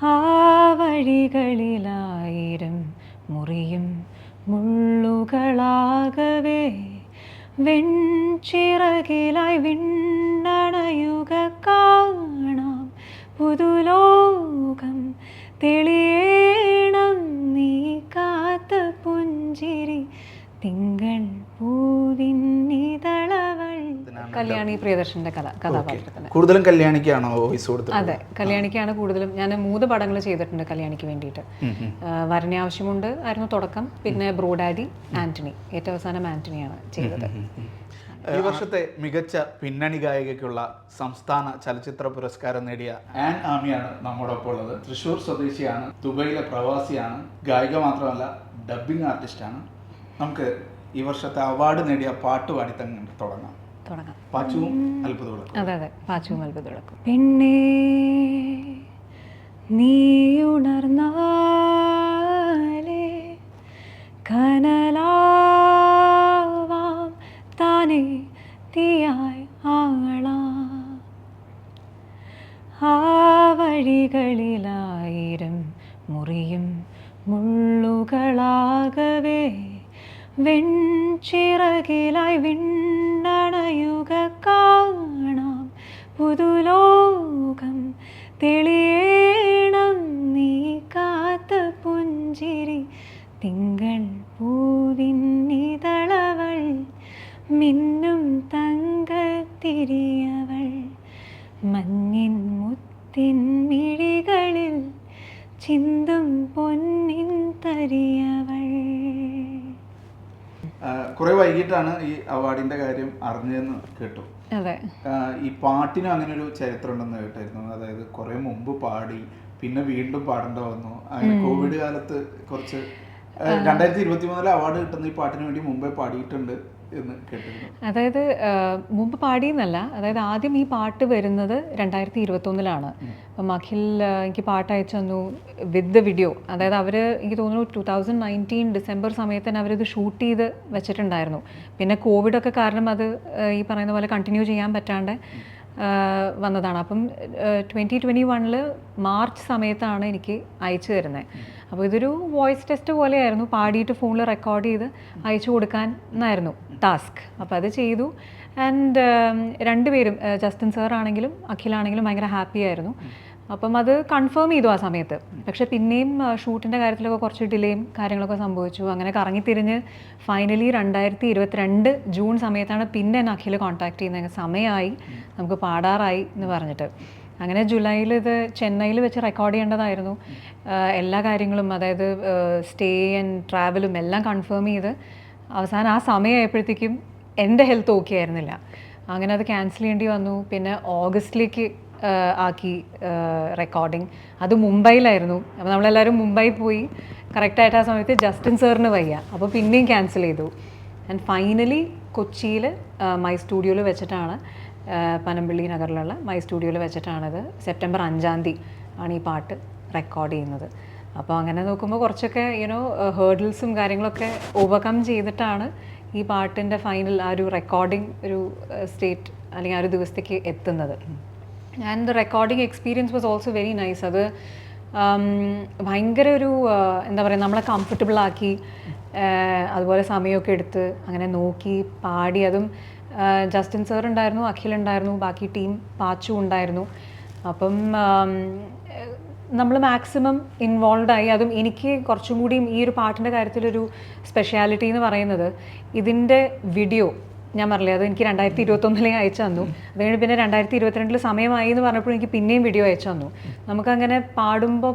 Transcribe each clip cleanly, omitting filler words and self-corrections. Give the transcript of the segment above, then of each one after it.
ആ വഴികളിലായിരം മുറിയും മുള്ളുകളാകവേ വെൺചിറകിലായി വിണ്ണണയുക കാണാം പുതുലോകം തെളിയേണം നീ കാത്ത പുഞ്ചിരി തിങ്കൾ പൂവിന്നിതളവൾ. കല്യാണി പ്രിയദർശന്റെ കഥാപാത്രത്തിന് കൂടുതലും കല്യാണിക്കാണോ വോയിസ് കൊടുത്തത്? അതെ, കല്യാണിക്കാണ് കൂടുതലും. ഞാൻ 3 പടങ്ങൾ ചെയ്തിട്ടുണ്ട് കല്യാണിക്ക് വേണ്ടിയിട്ട്. വരനെ ആവശ്യമുണ്ട് ആയിരുന്നു തുടക്കം, പിന്നെ ബ്രോഡാഡി, ആന്റണി, ഏറ്റവും അവസാനം ആന്റണിയാണ് ചെയ്തത്. ഈ വർഷത്തെ മികച്ച പിന്നണി ഗായികയ്ക്കുള്ള സംസ്ഥാന ചലച്ചിത്ര പുരസ്കാരം നേടിയ ആൻ ആമിയാണ് നമ്മോടൊപ്പം ഉള്ളത്. തൃശ്ശൂർ സ്വദേശിയാണ്, ദുബൈയിലെ പ്രവാസിയാണ്, ഗായിക മാത്രമല്ല ഡബ്ബിംഗ് ആർട്ടിസ്റ്റാണ്. നമുക്ക് ഈ വർഷത്തെ അവാർഡ് നേടിയ പാട്ട് പാടി തന്നെ തുടങ്ങാം. പാച്ചുവും അത്ഭുത വിളക്കും. അതെ അതെ, പാച്ചുവും അത്ഭുത വിളക്കും. പിന്നെ നീ ഉണർന്നാലേ കനലാവാം താനേ തീയായി ആളാം ആ വഴികളിലായിരം മുറിയും മുള്ളുകളാകവേ വെൺചിറകിലായി വിണ്ണണയുക കാണാം പുതുലോകം തെളിയേണം നീ കാത്ത പുഞ്ചിരി തിങ്കൾ പൂവിന്നിതളവൾ മിന്നും തങ്കത്തിരിയവൾ മഞ്ഞിൻ മുത്തിൻ മിഴികളിൽ ചിന്തും പൊന്നിൻ തരിയവൾ. കുറെ വൈകിട്ടാണ് ഈ അവാർഡിന്റെ കാര്യം അറിഞ്ഞതെന്ന് കേട്ടു. അതെ, ഈ പാട്ടിനും അങ്ങനെ ഒരു ചരിത്രം ഉണ്ടെന്ന് കേട്ടായിരുന്നു. അതായത് കുറെ മുമ്പ് പാടി പിന്നെ വീണ്ടും പാടേണ്ട വന്നു. അങ്ങനെ കോവിഡ് കാലത്ത് കുറച്ച് 2023 അവാർഡ് കിട്ടുന്ന ഈ പാട്ടിന് വേണ്ടി മുമ്പേ പാടിയിട്ടുണ്ട് എന്ന് കേട്ടിരുന്നു. അതായത് മുമ്പ് പാടിയെന്നല്ല, അതായത് ആദ്യം ഈ പാട്ട് വരുന്നത് 2021 അപ്പം അഖിൽ എനിക്ക് പാട്ട് അയച്ചു തന്നു വിത്ത് ദ വീഡിയോ. അതായത് അവർ എനിക്ക് തോന്നുന്നു 2019 ഡിസംബർ സമയത്ത് തന്നെ അവരിത് ഷൂട്ട് ചെയ്ത് വെച്ചിട്ടുണ്ടായിരുന്നു. പിന്നെ കോവിഡൊക്കെ കാരണം അത് ഈ പറയുന്ന പോലെ കണ്ടിന്യൂ ചെയ്യാൻ പറ്റാണ്ട് വന്നതാണ്. അപ്പം 2021 മാർച്ച് സമയത്താണ് എനിക്ക് അയച്ചു തരുന്നത്. അപ്പോൾ ഇതൊരു വോയിസ് ടെസ്റ്റ് പോലെയായിരുന്നു, പാടിയിട്ട് ഫോണിൽ റെക്കോർഡ് ചെയ്ത് അയച്ചു കൊടുക്കാൻ എന്നായിരുന്നു ടാസ്ക്. അപ്പോൾ അത് ചെയ്തു. ആൻഡ് രണ്ടുപേരും, ജസ്റ്റിൻ സാർ ആണെങ്കിലും അഖിലാണെങ്കിലും ഭയങ്കര ഹാപ്പി ആയിരുന്നു. അപ്പം അത് കൺഫേം ചെയ്തു ആ സമയത്ത്. പക്ഷെ പിന്നെയും ഷൂട്ടിൻ്റെ കാര്യത്തിലൊക്കെ കുറച്ച് ഡിലേയും കാര്യങ്ങളൊക്കെ സംഭവിച്ചു. അങ്ങനെ കറങ്ങിത്തിരിഞ്ഞ് ഫൈനലി 2022 ജൂൺ സമയത്താണ് പിന്നെ എന്നെ അഖിൽ കോൺടാക്ട് ചെയ്യുന്നത്. സമയമായി, നമുക്ക് പാടാറായി എന്ന് പറഞ്ഞിട്ട്. അങ്ങനെ ജൂലൈയിൽ ഇത് ചെന്നൈയിൽ വെച്ച് റെക്കോർഡ് ചെയ്യേണ്ടതായിരുന്നു. എല്ലാ കാര്യങ്ങളും, അതായത് സ്റ്റേ ആൻഡ് ട്രാവലും എല്ലാം കൺഫേം ചെയ്ത് അവസാനം ആ സമയമായപ്പോഴത്തേക്കും എൻ്റെ ഹെൽത്ത് ഓക്കെ ആയിരുന്നില്ല. അങ്ങനെ അത് ക്യാൻസൽ ചെയ്യേണ്ടി വന്നു. പിന്നെ ഓഗസ്റ്റിലേക്ക് ആക്കി റെക്കോർഡിങ്. അത് മുംബൈയിലായിരുന്നു. അപ്പോൾ നമ്മളെല്ലാവരും മുംബൈ പോയി. കറക്റ്റായിട്ട് ആ സമയത്ത് ജസ്റ്റിൻ സാറിന് വയ്യ, അപ്പോൾ പിന്നെയും ക്യാൻസൽ ചെയ്തു. ആൻഡ് ഫൈനലി കൊച്ചിയിൽ മൈ സ്റ്റുഡിയോയിൽ വെച്ചിട്ടാണ്, പനമ്പള്ളി നഗറിലുള്ള മൈ സ്റ്റുഡിയോയിൽ വെച്ചിട്ടാണിത്. സെപ്റ്റംബർ 5 ആണ് ഈ പാട്ട് റെക്കോർഡ് ചെയ്യുന്നത്. അപ്പോൾ അങ്ങനെ നോക്കുമ്പോൾ കുറച്ചൊക്കെ ഹേർഡിൽസും കാര്യങ്ങളൊക്കെ ഓവർകം ചെയ്തിട്ടാണ് ഈ പാട്ടിൻ്റെ ഫൈനൽ ആ ഒരു റെക്കോർഡിങ് ഒരു സ്റ്റേറ്റ് അല്ലെങ്കിൽ ആ ഒരു ദിവസത്തേക്ക് എത്തുന്നത്. And the recording experience was also very nice. അത് ഭയങ്കര ഒരു എന്താ പറയുക, നമ്മളെ കംഫർട്ടബിളാക്കി, അതുപോലെ സമയമൊക്കെ എടുത്ത് അങ്ങനെ നോക്കി പാടി. അതും ജസ്റ്റിൻ സാർ ഉണ്ടായിരുന്നു, അഖിൽ ഉണ്ടായിരുന്നു, ബാക്കി ടീം പാച്ചു ഉണ്ടായിരുന്നു. അപ്പം നമ്മൾ മാക്സിമം ഇൻവോൾവായി. അതും എനിക്ക് കുറച്ചും കൂടിയും ഈ ഒരു പാട്ടിൻ്റെ കാര്യത്തിലൊരു സ്പെഷ്യാലിറ്റി എന്ന് പറയുന്നത്, ഇതിൻ്റെ വീഡിയോ ഞാൻ പറഞ്ഞില്ലേ, അത് എനിക്ക് 2021 അയച്ചു തന്നു. അത് കഴിഞ്ഞ് പിന്നെ 2022 സമയമായി എന്ന് പറഞ്ഞപ്പോൾ എനിക്ക് പിന്നെയും വീഡിയോ അയച്ചു തന്നു. നമുക്കങ്ങനെ പാടുമ്പോൾ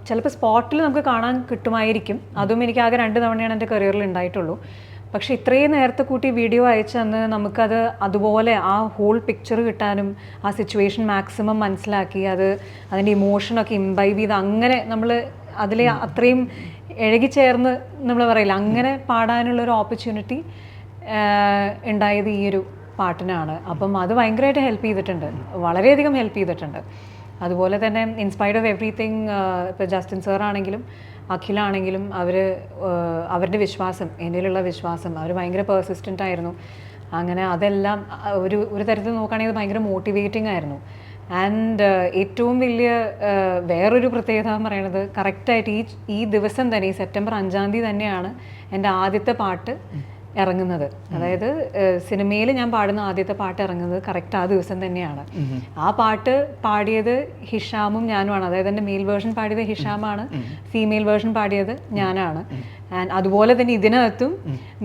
ചിലപ്പോൾ സ്പോട്ടിൽ നമുക്ക് കാണാൻ കിട്ടുമായിരിക്കും. അതും എനിക്ക് ആകെ 2 തവണയാണ് എൻ്റെ കരിയറിൽ ഉണ്ടായിട്ടുള്ളൂ. പക്ഷേ ഇത്രയും നേരത്തെ കൂട്ടി വീഡിയോ അയച്ചു തന്ന് നമുക്കത് അതുപോലെ ആ ഹോൾ പിക്ചർ കിട്ടാനും ആ സിറ്റുവേഷൻ മാക്സിമം മനസ്സിലാക്കി അതിൻ്റെ ഇമോഷനൊക്കെ ഇംബൈബ് ചെയ്ത് അങ്ങനെ നമ്മൾ അതിൽ അത്രയും ഇഴകിച്ചേർന്ന് നമ്മൾ പറയില്ല, അങ്ങനെ പാടാനുള്ളൊരു ഓപ്പർച്യൂണിറ്റി ഉണ്ടായത് ഈ ഒരു പാട്ടിനാണ്. അപ്പം അത് ഭയങ്കരമായിട്ട് ഹെൽപ്പ് ചെയ്തിട്ടുണ്ട്, വളരെയധികം ഹെൽപ്പ് ചെയ്തിട്ടുണ്ട്. അതുപോലെ തന്നെ ഇൻസ്പയർഡ് ഓഫ് എവറിത്തിങ്, ഇപ്പോൾ ജസ്റ്റിൻ സാർ ആണെങ്കിലും അഖിലാണെങ്കിലും അവരുടെ വിശ്വാസം, എന്നിലുള്ള വിശ്വാസം, അവർ ഭയങ്കര പെർസിസ്റ്റൻ്റ് ആയിരുന്നു. അങ്ങനെ അതെല്ലാം ഒരു തരത്തിൽ നോക്കുകയാണെങ്കിൽ ഭയങ്കര മോട്ടിവേറ്റിംഗ് ആയിരുന്നു. ആൻഡ് ഏറ്റവും വലിയ വേറൊരു പ്രത്യേകത എന്ന് പറയുന്നത് കറക്റ്റായിട്ട് ഈ ദിവസം തന്നെ ഈ സെപ്റ്റംബർ 5-ാം തീയതി തന്നെയാണ് എൻ്റെ ആദ്യത്തെ പാട്ട് ഇറങ്ങുന്നത്. അതായത് സിനിമയിൽ ഞാൻ പാടുന്ന ആദ്യത്തെ പാട്ട് ഇറങ്ങുന്നത് കറക്റ്റ് ആ ദിവസം തന്നെയാണ്. ആ പാട്ട് പാടിയത് ഹിഷാമും ഞാനുമാണ്. അതായത് എൻ്റെ മെയിൽ വേർഷൻ പാടിയത് ഹിഷാമാണ്, ഫീമെയിൽ വേർഷൻ പാടിയത് ഞാനാണ്. ആൻഡ് അതുപോലെ തന്നെ ഇതിനകത്തും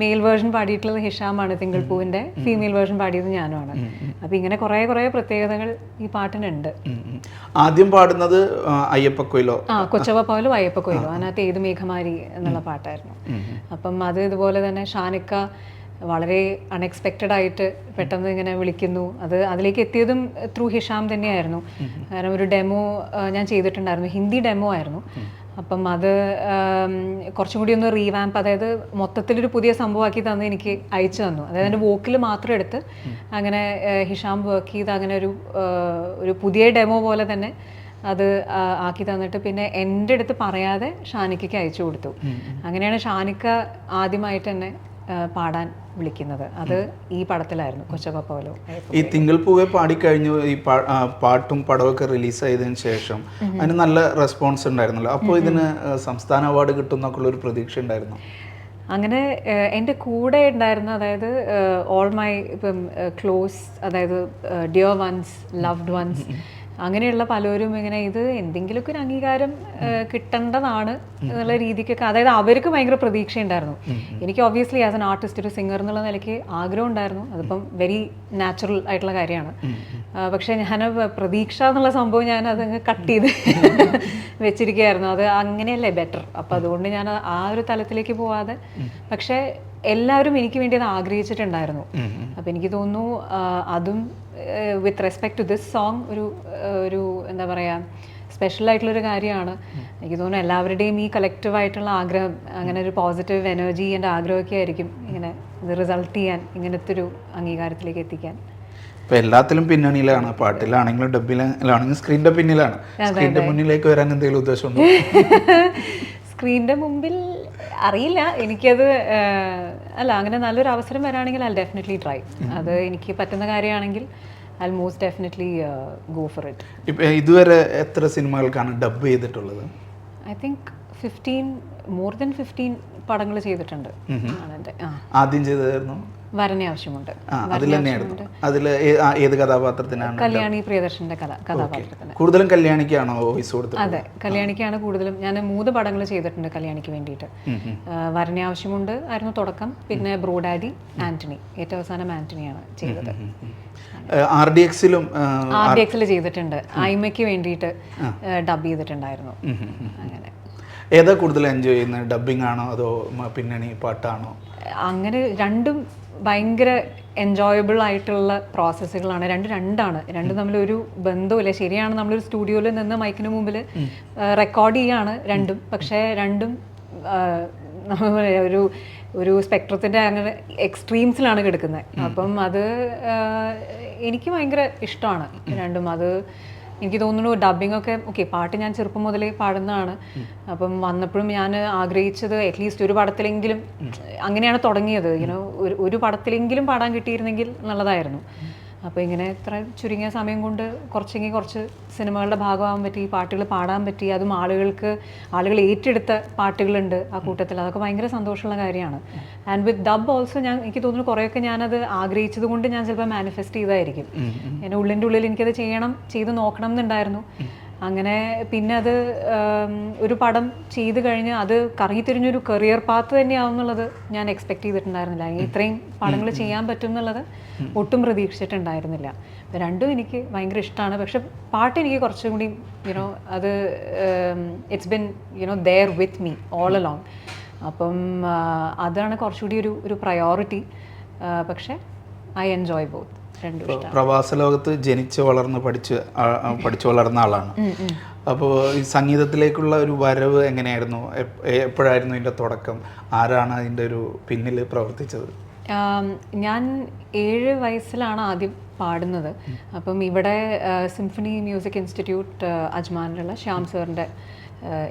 മെയിൽ വേർഷൻ പാടിയിട്ടുള്ളത് ഹിഷാമാണ്, തിങ്കൾ പൂവിൻ്റെ. ഫീമെയിൽ വേർഷൻ പാടിയത് ഞാനുമാണ്. അപ്പം ഇങ്ങനെ കുറേ പ്രത്യേകതകൾ ഈ പാട്ടിനുണ്ട്. ആദ്യം പാടുന്നത് അയ്യപ്പക്കൊയിലോ, കൊച്ചവപ്പാവിലും അയ്യപ്പക്കൊയിലോ, അതിനകത്ത് ഏത് മേഘമാരി എന്നുള്ള പാട്ടായിരുന്നു. അപ്പം അത് ഇതുപോലെ തന്നെ ഷാനിക്ക വളരെ അൺഎക്സ്പെക്റ്റഡ് ആയിട്ട് പെട്ടെന്ന് ഇങ്ങനെ വിളിക്കുന്നു. അതിലേക്ക് എത്തിയതും ത്രൂ ഹിഷാം തന്നെയായിരുന്നു. കാരണം ഒരു ഡെമോ ഞാൻ ചെയ്തിട്ടുണ്ടായിരുന്നു, ഹിന്ദി ഡെമോ ആയിരുന്നു. അപ്പം അത് കുറച്ചും കൂടി ഒന്ന് റീവാമ്പ്, അതായത് മൊത്തത്തിലൊരു പുതിയ സംഭവമാക്കി തന്ന് എനിക്ക് അയച്ചു തന്നു. അതായത് എൻ്റെ വോക്കിൽ മാത്രം എടുത്ത് അങ്ങനെ ഹിഷാം വർക്ക് ചെയ്ത് അങ്ങനെ ഒരു പുതിയ ഡെമോ പോലെ തന്നെ അത് ആക്കി തന്നിട്ട് പിന്നെ എൻ്റെ അടുത്ത് പറയാതെ ഷാനിക്കയ്ക്ക് അയച്ചു കൊടുത്തു. അങ്ങനെയാണ് ഷാനിക്ക ആദ്യമായിട്ട് എന്നെ പാടാൻ വിളിക്കുന്നത്. അത് ഈ പടത്തിലായിരുന്നു, കൊച്ചപ്പപ്പോലോ. ഈ തിങ്കൾ പൂവെ പാടിക്കഴിഞ്ഞു, ഈ പാട്ടും പടമൊക്കെ റിലീസ് ചെയ്തതിന് ശേഷം അതിന് നല്ല റെസ്പോൺസ് ഉണ്ടായിരുന്നല്ലോ. അപ്പോൾ ഇതിന് സംസ്ഥാന അവാർഡ് കിട്ടും എന്നൊക്കെയുള്ള ഒരു പ്രതീക്ഷ ഉണ്ടായിരുന്നു? അങ്ങനെ എൻ്റെ കൂടെ ഉണ്ടായിരുന്ന, അതായത് ഓൾ മൈ ഇപ്പം ക്ലോസ്, അതായത് ഡിയർ വൺസ്, ലവ്ഡ് വൺസ്, അങ്ങനെയുള്ള പലരും ഇങ്ങനെ ഇത് എന്തെങ്കിലുമൊക്കെ ഒരു അംഗീകാരം കിട്ടേണ്ടതാണ് എന്നുള്ള രീതിക്കൊക്കെ, അതായത് അവർക്ക് ഭയങ്കര പ്രതീക്ഷ ഉണ്ടായിരുന്നു. എനിക്ക് ഒബ്വിയസ്ലി ആസ് എൻ ആർട്ടിസ്റ്റ്, ഒരു സിംഗർ എന്നുള്ള നിലയ്ക്ക് ആഗ്രഹം ഉണ്ടായിരുന്നു. അതിപ്പം വെരി നാച്ചുറൽ ആയിട്ടുള്ള കാര്യമാണ്. പക്ഷേ ഞാൻ പ്രതീക്ഷ എന്നുള്ള സംഭവം ഞാൻ അതങ്ങ് കട്ട് ചെയ്ത് വെച്ചിരിക്കുകയായിരുന്നു. അത് അങ്ങനെയല്ലേ ബെറ്റർ. അപ്പം അതുകൊണ്ട് ഞാൻ ആ ഒരു തലത്തിലേക്ക് പോവാതെ, പക്ഷേ എല്ലാവരും എനിക്ക് വേണ്ടി അത് ആഗ്രഹിച്ചിട്ടുണ്ടായിരുന്നു. അപ്പം എനിക്ക് തോന്നുന്നു അതും with respect to this song ഒരു എന്താ പറയുക, സ്പെഷ്യൽ ആയിട്ടുള്ളൊരു കാര്യമാണ്. എനിക്ക് തോന്നുന്നു എല്ലാവരുടെയും ഈ കളക്റ്റീവായിട്ടുള്ള ആഗ്രഹം, അങ്ങനെ ഒരു പോസിറ്റീവ് എനർജി എൻ്റെ ആഗ്രഹമൊക്കെ ആയിരിക്കും ഇങ്ങനെ ഇത് റിസൾട്ട് ചെയ്യാൻ, ഇങ്ങനത്തെ ഒരു അംഗീകാരത്തിലേക്ക് എത്തിക്കാൻ. ഇപ്പം എല്ലാത്തിലും പിന്നണിയിലാണ്, പാട്ടിലാണെങ്കിലും ഡബിലാണെങ്കിലും സ്ക്രീനിൻ്റെ പിന്നിലാണ്. സ്ക്രീനിൻ്റെ മുന്നിലേക്ക് വരാൻ എന്തെങ്കിലും ഉദ്ദേശമുണ്ടോ? സ്ക്രീനിൻ്റെ മുമ്പിൽ അറിയില്ല, എനിക്കത് അല്ല, അങ്ങനെ നല്ലൊരു അവസരം വരാണെങ്കിൽ ഐ ഡെഫിനറ്റ്ലി ട്രൈ. അത് എനിക്ക് പറ്റുന്ന കാര്യമാണെങ്കിൽ I most definitely go for it. ഇപ്പം ഇതുവരെ എത്ര സിനിമകൾക്കാണ് ഡബ് ചെയ്തിട്ടുള്ളത്? ഐ തിങ്ക് 15 പടങ്ങൾ ചെയ്തിട്ടുണ്ട്. ആദ്യം ചെയ്തായിരുന്നു വരനെ ആവശ്യമുണ്ട്. അതിൽ തന്നെയായിരുന്നു. അതിൽ ഏത് കഥാപാത്രത്തിനാണ്? കല്യാണി പ്രിയദർശന്റെ കഥാപാത്രത്തിന്. കൂടുതലും കല്യാണിക്കാണോ വോയിസ് കൊടുത്തത്? അതെ, കല്യാണിക്കാണ് കൂടുതലും. ഞാൻ 3 പടങ്ങൾ ചെയ്തിട്ടുണ്ട് കല്യാണിക്ക് വേണ്ടിയിട്ട്. വരനെ ആവശ്യമുണ്ട് ആയിരുന്നു തുടക്കം, പിന്നെ ബ്രോഡാഡി, ആന്റണി, ഏറ്റവും അവസാനം ആന്റണിയാണ് ചെയ്തത്. RDX-ൽ ചെയ്തിട്ടുണ്ട്. ഐമയ്ക്ക് വേണ്ടിയിട്ട് ഡബ് ചെയ്തിട്ടുണ്ടായിരുന്നു. അങ്ങനെ ഏതാ കൂടുതൽ എൻജോയ് ചെയ്യുന്നത്? ഡബിംഗ് ആണോ അതോ പിന്നണി പാട്ടാണോ? അങ്ങനെ രണ്ടും ഭയങ്കര എൻജോയബിൾ ആയിട്ടുള്ള പ്രോസസ്സുകളാണ്. രണ്ടാണ്. തമ്മിലൊരു ബന്ധമില്ല. ശരിയാണ്, നമ്മളൊരു സ്റ്റുഡിയോയിൽ നിന്ന് മൈക്കിന് മുമ്പിൽ റെക്കോർഡ് ചെയ്യാണ് രണ്ടും. പക്ഷേ രണ്ടും ഒരു സ്പെക്ട്രത്തിൻ്റെ അങ്ങനെ എക്സ്ട്രീംസിലാണ് കിടക്കുന്നത്. അപ്പം അത് എനിക്ക് ഭയങ്കര ഇഷ്ടമാണ് രണ്ടും. അത് എനിക്ക് തോന്നുന്നു ഡബിങ്ങൊക്കെ ഓക്കെ, പാട്ട് ഞാൻ ചെറുപ്പം മുതലേ പാടുന്നതാണ്. അപ്പം വന്നപ്പോഴും ഞാൻ ആഗ്രഹിച്ചത് അറ്റ്ലീസ്റ്റ് ഒരു പടത്തിലെങ്കിലും, അങ്ങനെയാണ് തുടങ്ങിയത്, ഇങ്ങനെ ഒരു പടത്തിലെങ്കിലും പാടാൻ കിട്ടിയിരുന്നെങ്കിൽ നല്ലതായിരുന്നു. അപ്പോൾ ഇങ്ങനെ ഇത്ര ചുരുങ്ങിയ സമയം കൊണ്ട് കുറച്ച് സിനിമകളുടെ ഭാഗമാകാൻ പറ്റി, പാട്ടുകൾ പാടാൻ പറ്റി. അതും ആളുകൾ ഏറ്റെടുത്ത പാട്ടുകളുണ്ട് ആ കൂട്ടത്തിൽ. അതൊക്കെ ഭയങ്കര സന്തോഷമുള്ള കാര്യമാണ്. ആൻഡ് വിത്ത് ഡബ് ഓൾസോ എനിക്ക് തോന്നുന്നു കുറേയൊക്കെ ഞാനത് ആഗ്രഹിച്ചത് കൊണ്ട് ഞാൻ ചിലപ്പോൾ മാനിഫെസ്റ്റ് ചെയ്തായിരിക്കും. എൻ്റെ ഉള്ളിൻ്റെ ഉള്ളിൽ എനിക്കത് ചെയ്ത് നോക്കണം എന്നുണ്ടായിരുന്നു. അങ്ങനെ പിന്നെ അത് ഒരു പടം ചെയ്ത് കഴിഞ്ഞ് അത് കറങ്ങി തിരിഞ്ഞൊരു കരിയർ പാത്ത് തന്നെയാവും എന്നുള്ളത് ഞാൻ എക്സ്പെക്ട് ചെയ്തിട്ടുണ്ടായിരുന്നില്ല. ഇത്രയും പടങ്ങൾ ചെയ്യാൻ പറ്റും എന്നുള്ളത് ഒട്ടും പ്രതീക്ഷിച്ചിട്ടുണ്ടായിരുന്നില്ല. രണ്ടും എനിക്ക് ഭയങ്കര ഇഷ്ടമാണ്. പക്ഷെ പാട്ട് എനിക്ക് കുറച്ചും കൂടി അത് it's been there with me all along. അപ്പം അതാണ് കുറച്ചുകൂടി ഒരു പ്രയോറിറ്റി. പക്ഷെ ഐ എൻജോയ് ബോത്ത്. പ്രവാസ ലോകത്ത് ജനിച്ച് വളർന്ന് പഠിച്ചു വളർന്ന ആളാണ്. അപ്പോൾ ഈ സംഗീതത്തിലേക്കുള്ള ഒരു വരവ് എങ്ങനെയായിരുന്നു? എപ്പോഴായിരുന്നു ഇതിൻ്റെ തുടക്കം? ആരാണ് അതിൻ്റെ ഒരു പിന്നിൽ പ്രവർത്തിച്ചത്? ഞാൻ 7 വയസ്സിലാണ് ആദ്യം പാടുന്നത്. അപ്പം ഇവിടെ സിംഫണി മ്യൂസിക് ഇൻസ്റ്റിറ്റ്യൂട്ട് അജ്മാനിലുള്ള ശ്യാം സാറിൻ്റെ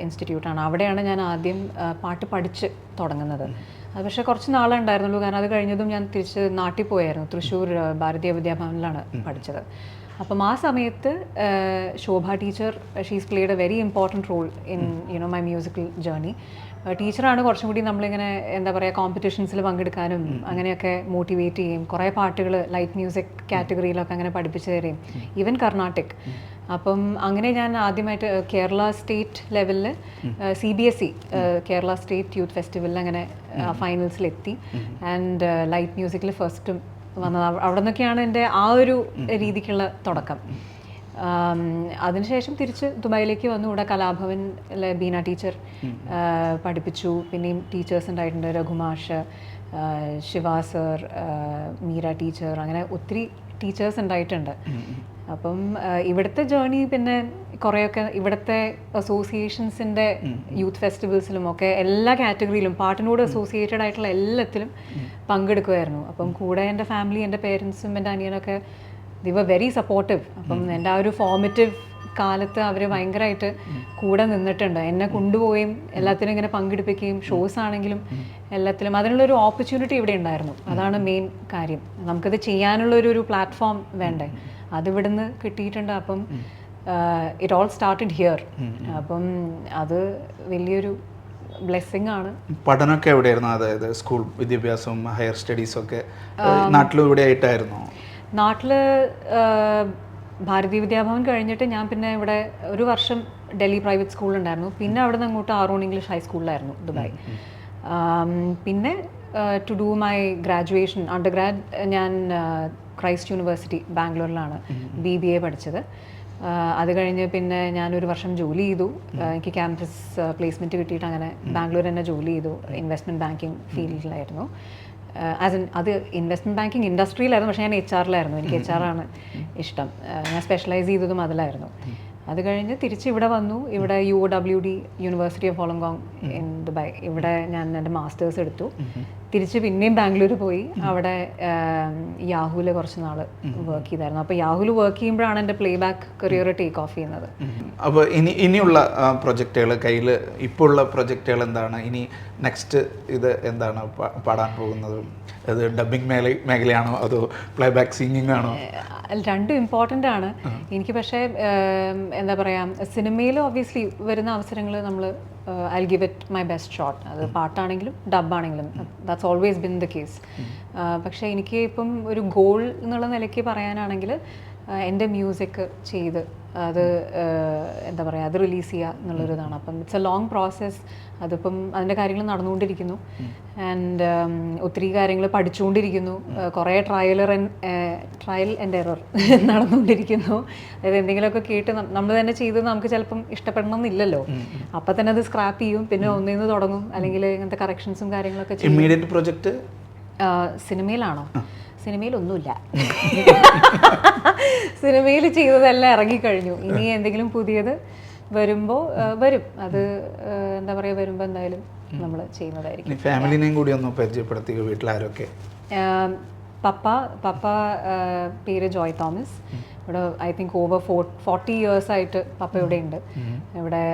ഇൻസ്റ്റിറ്റ്യൂട്ടാണ്. അവിടെയാണ് ഞാൻ ആദ്യം പാട്ട് പഠിച്ച് തുടങ്ങുന്നത്. അത് പക്ഷേ കുറച്ച് നാളെ ഉണ്ടായിരുന്നുള്ളൂ. കാരണം അത് കഴിഞ്ഞതും ഞാൻ തിരിച്ച് നാട്ടിൽ പോയായിരുന്നു. തൃശ്ശൂർ ഭാരതീയ വിദ്യാഭവനിലാണ് പഠിച്ചത്. അപ്പം ആ സമയത്ത് Shobha teacher she's played a very important role in my musical journey. ടീച്ചറാണ് കുറച്ചും കൂടി നമ്മളിങ്ങനെ എന്താ പറയുക കോമ്പറ്റീഷൻസിൽ പങ്കെടുക്കാനും അങ്ങനെയൊക്കെ മോട്ടിവേറ്റ് ചെയ്യും. കുറേ പാട്ടുകൾ ലൈറ്റ് മ്യൂസിക് കാറ്റഗറിയിലൊക്കെ അങ്ങനെ പഠിപ്പിച്ചു തരും, ഈവൻ കർണാട്ടിക്. അപ്പം അങ്ങനെ ഞാൻ ആദ്യമായിട്ട് കേരള സ്റ്റേറ്റ് ലെവലിൽ CBSE കേരള സ്റ്റേറ്റ് യൂത്ത് ഫെസ്റ്റിവലിൽ അങ്ങനെ ഫൈനൽസിലെത്തി. ആൻഡ് ലൈറ്റ് മ്യൂസിക്കിൽ ഫസ്റ്റും വന്നത് അവിടെ നിന്നൊക്കെയാണ് എൻ്റെ ആ ഒരു രീതിക്കുള്ള തുടക്കം. അതിനുശേഷം തിരിച്ച് ദുബായിലേക്ക് വന്നു. ഇവിടെ കലാഭവനിലെ ബീന ടീച്ചർ പഠിപ്പിച്ചു. പിന്നെയും ടീച്ചേഴ്സ് ഉണ്ടായിട്ടുണ്ട്, രഘുമാഷ്, ശിവ സർ, മീര ടീച്ചർ, അങ്ങനെ ഒത്തിരി ടീച്ചേഴ്സ് ഉണ്ടായിട്ടുണ്ട്. അപ്പം ഇവിടുത്തെ ജേർണി പിന്നെ കുറേയൊക്കെ ഇവിടുത്തെ അസോസിയേഷൻസിൻ്റെ യൂത്ത് ഫെസ്റ്റിവൽസിലും ഒക്കെ എല്ലാ കാറ്റഗറിയിലും പാട്ടിനോട് അസോസിയേറ്റഡ് ആയിട്ടുള്ള എല്ലാത്തിലും പങ്കെടുക്കുമായിരുന്നു. അപ്പം കൂടെ എൻ്റെ ഫാമിലി, എൻ്റെ പേരൻസും എൻ്റെ അനിയനൊക്കെ ദി വർ വെരി സപ്പോർട്ടീവ്. അപ്പം എൻ്റെ ആ ഒരു ഫോർമറ്റീവ് കാലത്ത് അവർ ഭയങ്കരമായിട്ട് കൂടെ നിന്നിട്ടുണ്ട്. എന്നെ കൊണ്ടുപോയും എല്ലാത്തിനും ഇങ്ങനെ പങ്കെടുപ്പിക്കുകയും ഷോസ് ആണെങ്കിലും എല്ലാത്തിലും അതിനുള്ളൊരു ഓപ്പർച്യൂണിറ്റി ഇവിടെ ഉണ്ടായിരുന്നു. അതാണ് മെയിൻ കാര്യം. നമുക്കത് ചെയ്യാനുള്ളൊരു പ്ലാറ്റ്ഫോം വേണ്ടേ, അതിവിടുന്ന് കിട്ടിയിട്ടുണ്ട്. അപ്പം ഇറ്റ് ഓൾ സ്റ്റാർട്ടഡ് ഹിയർ. അപ്പം അത് വലിയൊരു ബ്ലെസ്സിങ് ആണ്. പഠനമൊക്കെ എവിടെയായിരുന്നു? അതായത് സ്കൂൾ വിദ്യാഭ്യാസവും ഹയർ സ്റ്റഡീസും ഒക്കെ നാട്ടിലും ഇവിടെ ആയിട്ടായിരുന്നു? നാട്ടിൽ ഭാരതീയ വിദ്യാഭവൻ കഴിഞ്ഞിട്ട് ഞാൻ പിന്നെ ഇവിടെ ഒരു വർഷം ഡൽഹി പ്രൈവറ്റ് സ്കൂളുണ്ടായിരുന്നു. പിന്നെ അവിടെ നിന്ന് അങ്ങോട്ട് ആറോൺ ഇംഗ്ലീഷ് ഹൈസ്കൂളിലായിരുന്നു ദുബായ്. പിന്നെ to do my graduation under grad ഞാൻ ക്രൈസ്റ്റ് യൂണിവേഴ്സിറ്റി ബാംഗ്ലൂരിലാണ് BBA പഠിച്ചത്. അത് കഴിഞ്ഞ് പിന്നെ ഞാനൊരു വർഷം ജോലി ചെയ്തു. എനിക്ക് ക്യാമ്പസ് പ്ലേസ്മെൻറ്റ് കിട്ടിയിട്ട് അങ്ങനെ ബാംഗ്ലൂർ തന്നെ ജോലി ചെയ്തു. ഇൻവെസ്റ്റ്മെൻറ്റ് ബാങ്കിങ് ഫീൽഡിലായിരുന്നു. അത് ഇൻവെസ്റ്റ്മെൻറ്റ് ബാങ്കിങ് ഇൻഡസ്ട്രിയിലായിരുന്നു, പക്ഷേ ഞാൻ HR-ലായിരുന്നു. എനിക്ക് HR ആണ് ഇഷ്ടം. ഞാൻ സ്പെഷ്യലൈസ് ചെയ്തതും അതിലായിരുന്നു. അത് കഴിഞ്ഞ് തിരിച്ച് ഇവിടെ വന്നു. ഇവിടെ UOWD university of Wollongong in Dubai, ഇവിടെ ഞാൻ എൻ്റെ മാസ്റ്റേഴ്സ് എടുത്തു. തിരിച്ച് പിന്നെയും ബാംഗ്ലൂർ പോയി. അവിടെ യാഹൂല് കുറച്ച് നാൾ വർക്ക് ചെയ്തായിരുന്നു. അപ്പോൾ യാഹൂല് വർക്ക് ചെയ്യുമ്പോഴാണ് എൻ്റെ play back career take off ചെയ്യുന്നത്. അപ്പോൾ ഇനിയുള്ള പ്രൊജക്റ്റുകൾ കയ്യിൽ ഇപ്പോൾ ഉള്ള പ്രൊജക്റ്റുകൾ എന്താണ്? ഇനി നെക്സ്റ്റ് ഇത് എന്താണ് പാടാൻ പോകുന്നത്? അത് ഡബിങ് മേഖലയാണോ അതോ പ്ലേ ബാക്ക് സിംഗിങ് ആണോ? രണ്ടും ഇമ്പോർട്ടൻ്റ് ആണ് എനിക്ക്. പക്ഷേ എന്താ പറയുക, സിനിമയിൽ ഒബ്വിയസ്ലി വരുന്ന അവസരങ്ങൾ നമ്മൾ I give it my best shot. അത് പാട്ടാണെങ്കിലും ഡബാണെങ്കിലും that's always been the case. പക്ഷേ എനിക്ക് ഇപ്പം ഒരു ഗോൾ എന്നുള്ള നിലയ്ക്ക് പറയാനാണെങ്കിൽ എൻ്റെ മ്യൂസിക് ചെയ്ത് അത് എന്താ പറയുക, അത് റിലീസ് ചെയ്യുക എന്നുള്ളൊരു ഇതാണ്. അപ്പം ഇറ്റ്സ് എ ലോങ് പ്രോസസ്സ്. അതിപ്പം അതിൻ്റെ കാര്യങ്ങൾ നടന്നുകൊണ്ടിരിക്കുന്നു. ആൻഡ് ഒത്തിരി കാര്യങ്ങൾ പഠിച്ചുകൊണ്ടിരിക്കുന്നു. കുറേ ട്രയൽ ആൻഡ് എറർ നടന്നുകൊണ്ടിരിക്കുന്നു. അതായത് എന്തെങ്കിലുമൊക്കെ കേട്ട് നമ്മൾ തന്നെ ചെയ്ത് നമുക്ക് ചിലപ്പം ഇഷ്ടപ്പെടണമെന്നില്ലല്ലോ. അപ്പം തന്നെ അത് സ്ക്രാപ്പ് ചെയ്യും, പിന്നെ ഒന്നിന്ന് തുടങ്ങും, അല്ലെങ്കിൽ ഇങ്ങനത്തെ കറക്ഷൻസും കാര്യങ്ങളൊക്കെ ചെയ്യും. ഇമ്മീഡിയറ്റ് പ്രൊജക്റ്റ് സിനിമയിലാണോ? സിനിമയിലൊന്നുമില്ല. സിനിമയിൽ ചെയ്തതെല്ലാം ഇറങ്ങിക്കഴിഞ്ഞു. ഇനി എന്തെങ്കിലും പുതിയത് വരുമ്പോൾ വരും. അത് എന്താ പറയുക, വരുമ്പോൾ എന്തായാലും നമ്മൾ ചെയ്യുന്നതായിരിക്കും. ഫാമിലിനെയും കൂടി ഒന്ന് പരിചയപ്പെടുത്തി. വീട്ടിലാരൊക്കെ? പപ്പ പേര് ജോയ് തോമസ്. ഇവിടെ ഐ തിങ്ക് ഓവർ 40 years ആയിട്ട് പപ്പ ഇവിടെ ഉണ്ട്. ഇവിടെ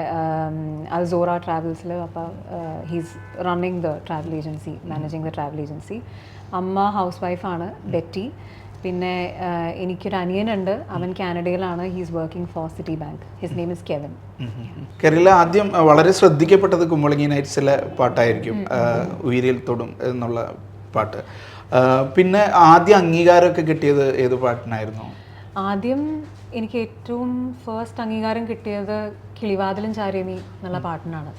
അൽസോറ ട്രാവൽസിൽ പപ്പ he's running the travel agency, managing the travel agency. അമ്മ ഹൗസ് വൈഫാണ്, ബെറ്റി. പിന്നെ എനിക്കൊരു അനിയനുണ്ട്, അവൻ കാനഡയിലാണ്. He's working for Citibank. His name is Kevin. Kerala ആദ്യം വളരെ ശ്രദ്ധിക്കപ്പെട്ടത് കുമ്പളങ്ങി നൈറ്റ്സിലെ പാട്ടായിരിക്കും, ഉയിരിൽ തൊടും എന്നുള്ള പാട്ട്. പിന്നെ ആദ്യം അംഗീകാരമൊക്കെ കിട്ടിയത് ഏത് പാട്ടിനായിരുന്നു? ആദ്യം എനിക്ക് ഏറ്റവും ഫസ്റ്റ് അംഗീകാരം കിട്ടിയത് കിളിവാതിലും ചാരിയമി എന്നുള്ള പാട്ടിനാണ്.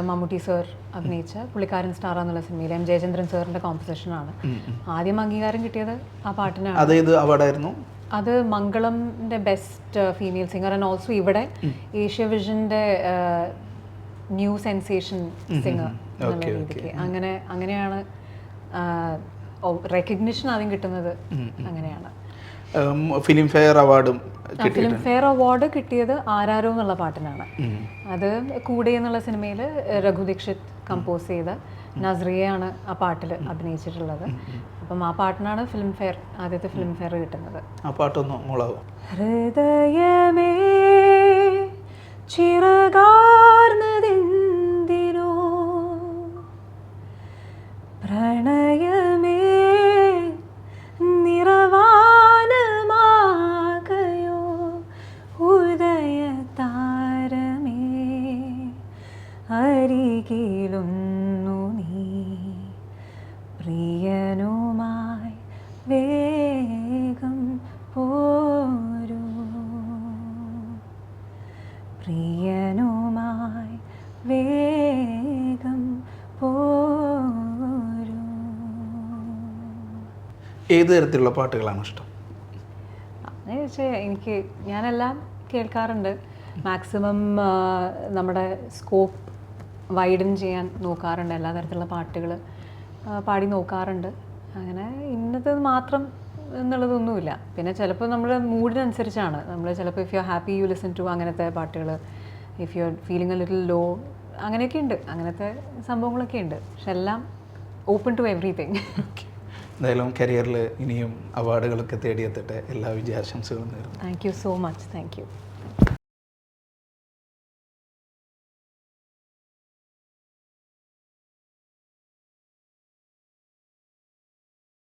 മമ്മൂട്ടി സർ അഭിനയിച്ച പുള്ളിക്കാരൻ സ്റ്റാർ എന്നുള്ള സിനിമയിൽ M. ജയചന്ദ്രൻ സാറിൻ്റെ കോമ്പസിഷനാണ്. ആദ്യം അംഗീകാരം കിട്ടിയത് ആ പാട്ടിനാണ്. അതേത് അവാർഡായിരുന്നു? അത് മംഗളംൻ്റെ best female singer and also ഇവിടെ ഏഷ്യ വിഷൻ്റെ ന്യൂ സെൻസേഷൻ സിംഗർ എന്നുള്ള രീതിക്ക് അങ്ങനെയാണ് റെക്കഗ്നിഷൻ ആദ്യം കിട്ടുന്നത്. അങ്ങനെയാണ്. ഫിലിം ഫെയർ അവാർഡും ഫിലിം ഫെയർ അവാർഡ് കിട്ടിയത് ആരാരോ എന്നുള്ള പാട്ടിനാണ്. അത് കൂടെ എന്നുള്ള സിനിമയിൽ രഘു ദീക്ഷിത് കമ്പോസ് ചെയ്ത നസ്രിയയാണ് ആ പാട്ടിൽ അഭിനയിച്ചിട്ടുള്ളത്. അപ്പം ആ പാട്ടിനാണ് ആദ്യത്തെ ഫിലിം ഫെയർ കിട്ടുന്നത്. ആ പാട്ടൊന്ന് മോളാവും. ഹൃദയമേ ചിറകാർന്നതെന്തിനോ പ്രണയമേ നിറവാനമാകലോ അരികിലൊന്നു നീ പ്രിയനുമായി വേഗം പോരൂ പ്രിയനുമായി വേഗം പോരൂ. ഏത് തരത്തിലുള്ള പാട്ടുകളാണ് ഇഷ്ടം? അങ്ങനെ ചോദിച്ചാൽ എനിക്ക് ഞാനെല്ലാം കേൾക്കാറുണ്ട്. മാക്സിമം നമ്മുടെ സ്കോപ്പ് വൈഡൻ ചെയ്യാൻ നോക്കാറുണ്ട്. എല്ലാ തരത്തിലുള്ള പാട്ടുകൾ പാടി നോക്കാറുണ്ട്. അങ്ങനെ ഇന്നത് മാത്രം എന്നുള്ളതൊന്നുമില്ല. പിന്നെ ചിലപ്പോൾ നമ്മൾ മൂഡിനനുസരിച്ചാണ്. നമ്മൾ ചിലപ്പോൾ if you are happy you listen to അങ്ങനത്തെ പാട്ടുകൾ, if you are feeling a little low അങ്ങനെയൊക്കെ ഉണ്ട്. അങ്ങനത്തെ സംഭവങ്ങളൊക്കെ ഉണ്ട്. പക്ഷെ എല്ലാം ഓപ്പൺ ടു എവറിതിങ്. എന്തായാലും കരിയറിൽ ഇനിയും അവാർഡുകളൊക്കെ തേടിയെത്തട്ടെ. എല്ലാ വിജയാശംസകളും നേരുന്നു. Thank you so much. Thank you.